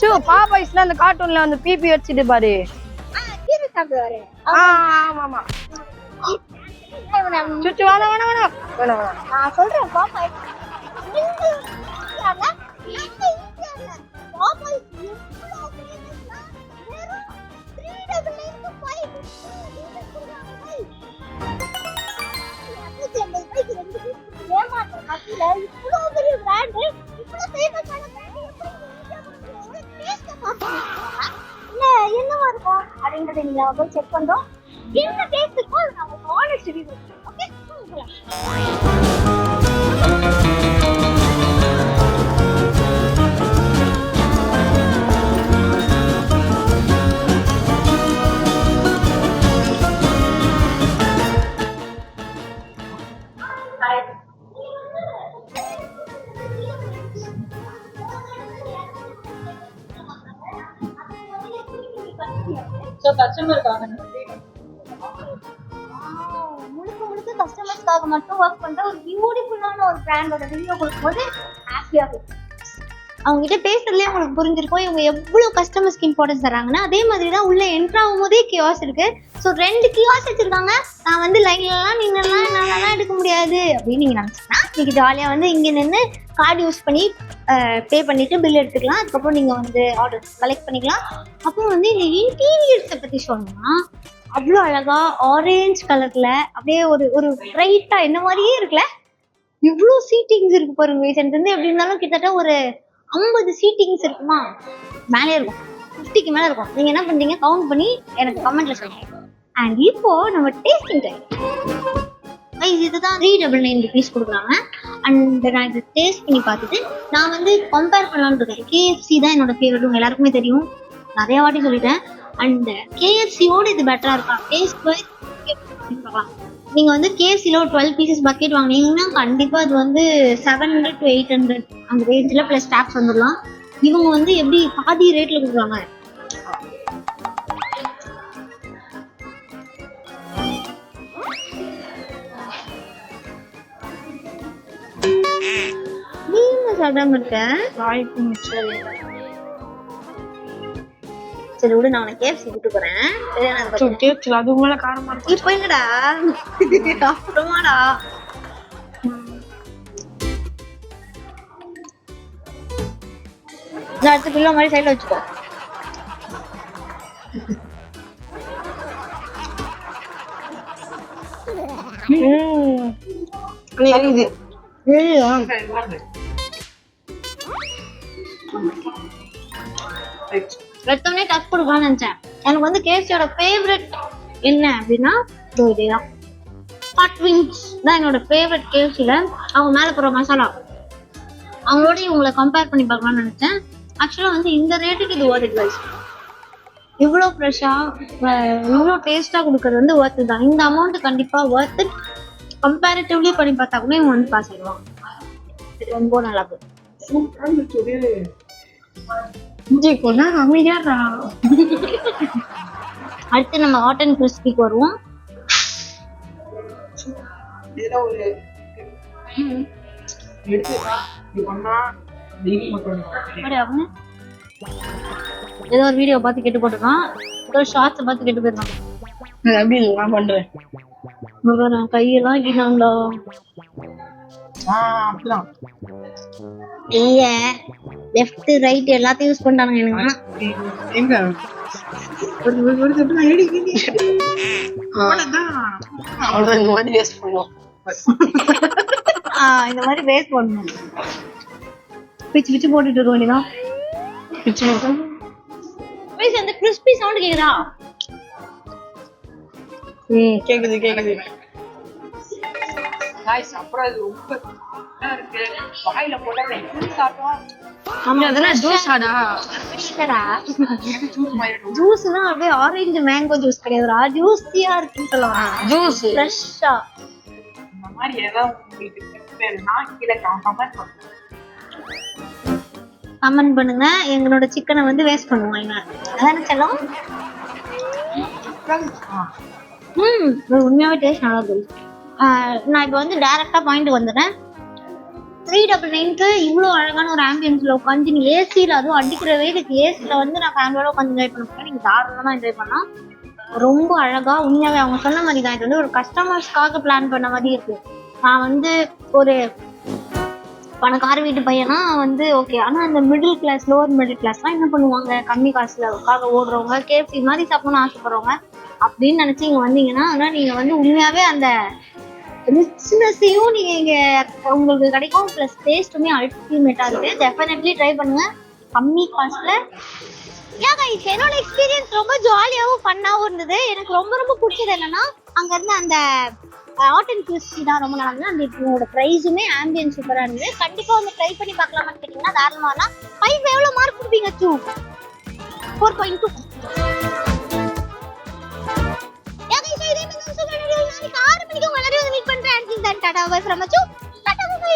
So பாபாய்ஸ்ல அந்த கார்ட்டூன்ல வந்து BP அடிச்சிட்டு பாரு. கீரை சாப்பிடுவாரு. ஆமா ஆமா. சுச்சு வேணா வேணா வேணா வேணா வேணா. நான் சொல்றேன் பாப்பாய். என்னவா இருக்கும் அப்படின்றத நீங்க போய் செக் பண்றோம். என்ன டேஸ்ட் இருக்கோ அது நம்ம ஆனஸ்ட் ரிவ்யூ. ஓகே சோ கஸ்டமர்க்காக முழுக்க கஸ்டமர்ஸ்க்காக மட்டும் ஒர்க் பண்ற ஒரு பியூட்டிஃபுல்லான ஒரு பிராண்டோட ரிவ்யூ கொடுக்கும்போது ஹாப்பியா இருக்கும். அவங்க கிட்ட பேசுறதுலேயே உங்களுக்கு புரிஞ்சிருக்கும் இவங்க எவ்வளவு கஸ்டமர்ஸ்க்கு இம்பார்ட்டன்ஸ் தராங்கன்னா. அதே மாதிரி தான் உள்ள என்ட்ரு ஆகும் போதே கியாஸ் இருக்கு. ஸோ 2 கியாஸ் வச்சிருக்காங்க. நான் வந்து லைன்லாம் நின்றுலாம் என்னாலலாம் எடுக்க முடியாது அப்படின்னு நீங்க நினைச்சீங்கன்னா நீங்க ஜாலியா வந்து இங்க நின்று கார்டு யூஸ் பண்ணி பே பண்ணிட்டு பில் எடுத்துக்கலாம். அதுக்கப்புறம் நீங்க வந்து ஆர்டர் கலெக்ட் பண்ணிக்கலாம். அப்புறம் வந்து இந்த இன்டீரியர்ஸை பத்தி சொல்லணும்னா அவ்வளோ அழகா ஆரேஞ்ச் கலர்ல அப்படியே ஒரு பிரைட்டா என்ன மாதிரியே இருக்குல்ல. இவ்வளோ சீட்டிங்ஸ் இருக்கு பாருங்க. ரீசெண்ட் வந்து எப்படி இருந்தாலும் கிட்டத்தட்ட ஒரு 50 சீட்டிங்ஸ் இருக்குமா, மேலே இருக்கும், 50க்கு மேலே இருக்கும். நீங்க என்ன பண்றீங்க கவுண்ட் பண்ணி எனக்கு கமெண்ட்ல சொல்லுங்க. அண்ட் இப்போ நம்ம டேஸ்டிங் டைம். இதுதான் 399 rupees கொடுக்குறாங்க. அண்ட் நான் இதை டேஸ்ட் பண்ணி பார்த்துட்டு நான் வந்து கம்பேர் பண்ணலான்னு இருக்கேன். KFC தான் என்னோட ஃபேவரட், உங்க எல்லாருக்குமே தெரியும், நிறைய வாட்டி சொல்லிட்டேன். அண்ட் KFCயோட இது பெட்டரா இருக்கா டேஸ்ட் வைஸ் பார்க்கலாம். நீங்க வந்து KFCல ஒரு 12 பீசஸ் பக்கெட் வாங்கினீங்கன்னா கண்டிப்பா அது வந்து 700 to 800 அந்த ரேஞ்சில் ப்ளஸ் டேக்ஸ் வந்துடலாம். இவங்க வந்து எப்படி பாதி ரேட்ல கொடுக்குறாங்க. நீங்க சாப்பிடாம இருக்க சரி விடு, நான் உனக்கு KFC கூட்டு போறேன். அது மேல காரமா இருக்கு. இப்போ என்னடா அப்புறமாடா நான் அடுத்த கிலோ மாதிரி சைட்ல வச்சுக்கோ. எடுத்தோடனே டச் கொடுக்கலாம்னு நினைச்சேன். எனக்கு வந்து KFCயோட ஃபேவரட் என்ன அப்படின்னா இதேதான், ஹாட் விங்ஸ் தான் என்னோட ஃபேவரட். KFCல அவங்க மேலே போகிற மசாலா அவங்களோட இவங்களை கம்பேர் பண்ணி பார்க்கலாம்னு நினைச்சேன். ஆக்சுவலாக வந்து இந்த ரேட்டுக்கு இது ஒர்த் இட் வைஸ். இவ்வளோ ஃப்ரெஷ்ஷாக இவ்வளோ டேஸ்ட்டாக கொடுக்குறது வந்து ஒர்த்து தான். இந்த அமௌண்ட்டு கண்டிப்பாக ஒர்த்து. கம்பேரிட்டிவ்லி பண்ணி பார்த்தா கூட இவங்க வந்து பாஸ் ஆயிடுவாங்க. இது ரொம்ப நல்லா இருக்கு. அடுத்து நம்ம ஹாட் அண்ட் கிறிஸ்பிக்கு வருவோம். ஏதோ ஒரு வீடியோ பார்த்து கேட்டு போட்டுருக்கான், ஏதோ ஷார்ட்ஸ் பார்த்து கேட்டு போயிருக்கான். நான் பண்றேன் கையெல்லாம் கீழாங்களா இல்ல லெஃப்ட் ரைட் எல்லாத்தையும் யூஸ் பண்ணிட்டானுங்க. எனக்கு இந்த மாதிரி வேஸ்ட் பண்ணணும். பிச்சு பிச்சு போட்டுட்டு வருவோம். நீதான் அந்த கிறிஸ்பி சவுண்ட் கேக்குதா? கேக்குது கேக்குது. அப்புறம் அது ரொம்ப இருக்கு, வாயில போட்டா சாப்பிட்டோம். ஜூஸ் தான் அப்படியே ஆரஞ்சு மேங்கோ ஜூஸ் கிடையாதுடா, ஜூஸியா இருக்குன்னு சொல்லுவாங்க. ஜூஸ் ஃப்ரெஷ்ஷா இந்த மாதிரி ஏதாவது உங்களுக்கு தெரியும்னா கீழே கமெண்ட் பண்ணுங்க. எங்களோட சிக்கனை வந்து வேஸ்ட் பண்ணுவாங்க, அதானே செல்லம்? உண்மையாவே டேஸ்ட் நல்லா இருக்கு. நான் இப்போ வந்து டைரக்டா பாயிண்ட் வந்துடுறேன். 399 இவ்வளோ அழகான ஒரு ஆம்பியன்ஸ்ல உட்காந்து நீங்க ஏசியில் அதுவும் அடிக்கிற வெயிலுக்கு ஏசியில் வந்து நான் ஃபேமிலியோட உட்காந்து என்ஜாய் பண்ண போகிறேன். நீங்கள் தாராளமாக என்ஜாய் பண்ணலாம். ரொம்ப அழகா உண்மையாவே அவங்க சொன்ன மாதிரி தான். இது வந்து ஒரு கஸ்டமர்ஸ்க்காக பிளான் பண்ண மாதிரி இருக்கு. நான் வந்து ஒரு பணக்கார வீட்டு பையனா வந்து ஓகே. ஆனால் அந்த மிடில் கிளாஸ் லோவர் மிடில் கிளாஸ்லாம் என்ன பண்ணுவாங்க, கம்மி காசுக்காக ஓடுறவங்க, கேஎஃப்சி மாதிரி சாப்பிடணும்னு ஆசைப்படுறவங்க அப்படின்னு நினச்சி இங்கே வந்தீங்கன்னா, ஆனால் நீங்கள் வந்து உண்மையாகவே அந்த ரிச்னஸையும் நீங்கள் இங்கே உங்களுக்கு கிடைக்கும். ப்ளஸ் டேஸ்ட்டுமே அல்டிமேட்டாக இருக்குது. டெஃபினெட்லி ட்ரை பண்ணுங்கள் கம்மி காசில். என்னோட எக்ஸ்பீரியன்ஸ் ரொம்ப ஜாலியாகவும் ஃபன்னாகவும் இருந்தது. எனக்கு ரொம்ப ரொம்ப பிடிச்சது என்னன்னா அங்கே இருந்து அந்த ஆர்ட் அண்ட் கிறிஸ்டி தான் ரொம்ப நல்லா இருந்தது. அந்த இதோட ப்ரைஸுமே ஆம்பியன்ஸ் சூப்பராக இருந்தது. கண்டிப்பாக வந்து ட்ரை பண்ணி பார்க்கலாமான்னு கேட்டிங்கன்னா தாராளமானா 5 எவ்வளோ மார்க் கொடுப்பீங்க? 4.2. நாளைக்கு 6 மணிக்கு உங்க எல்லாரையும் மீட் பண்ணுறேன். டாடா பை ஃப்ரம் அச்சு. Tata bye.